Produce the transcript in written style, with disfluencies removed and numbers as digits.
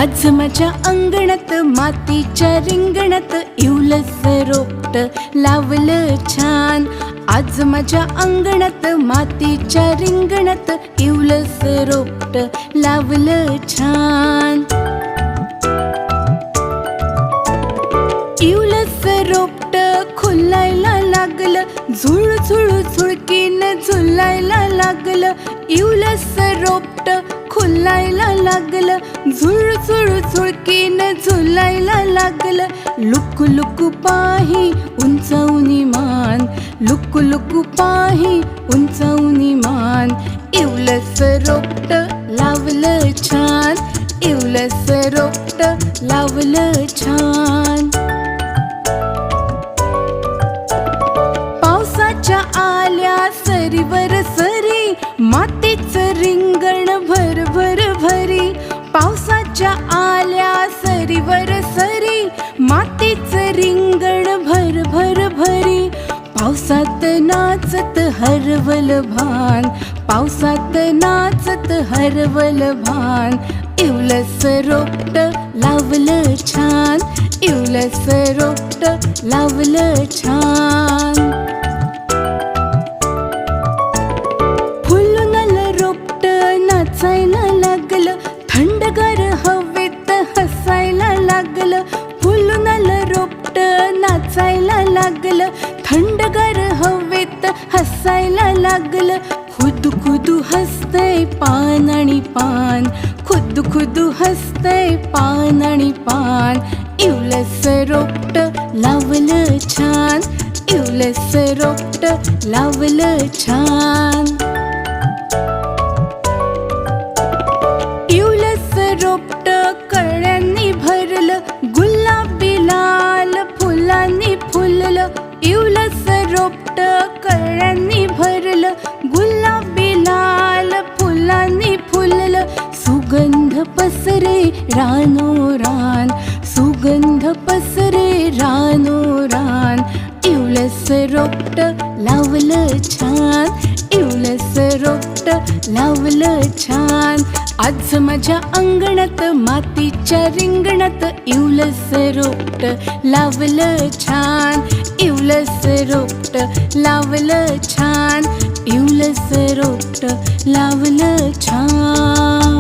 आज माझ्या अंगणात मातीच्या रिंगणात इवलस रोपट लावलं छान. आज माझ्या अंगणात मातीच्या रिंगणात इवलस रोपट लावलं छान. इवलस रोपट खुलायला लागलं, झुळझुळ झुळकीन झुलायला लागलं. इवलस रोपट खुलायला लागलं, झुळझुळ झुळकीन झुलायला लागलं. लुकु लुकु पाही उंचावनी मान, लुकु लुकु पाही उंचावनी मान. इवलस रोपट लावलं छान, इवलस रोपट लावलं छान. पावसाच्या आल्या सरीवर सरी, मातीचं रिंगण भर भर भरी. पावसाच्या आल्या सरीवर सरी, मातीचं रिंगण भर भर भरी. पावसात नाचत हरवल भान, पावसात नाचत हरवल भान. इवलस रोपट लावलं छान, इवलस रोपट लावलं छान. फुलून रोपट नाचायला लागलं, थंडगार हवेत हसायला लागलं. फुलून रोपट नाचायला लागलं, थंडगार हवेत हसायला लागलं. खुदू खुदू हसतय पान आणि पान, खुदू खुदू हसतय पान आणि पान. इवलस रोपट लावलं छान, इवलस रोपट लावलं छान. इवलस रोपट कळ्यांनी भरलं, गुलाबी लाल फुलांनी फुललं. इवलस रोपट कळ्यांनी भरलं, गुलाबी लाल फुलांनी फुललं. सुगंध पसरे रानोरान, सुगंध पसरे रानोरान. इवलस रोपट लावलं छान, इवलस रोपट लावलं छान. आज माझ्या अंगणात मातीच्या रिंगणात इवलस रोपट लावलं छान, इवलस रोपट लावलं छान, इवलस रोपट लावलं छान.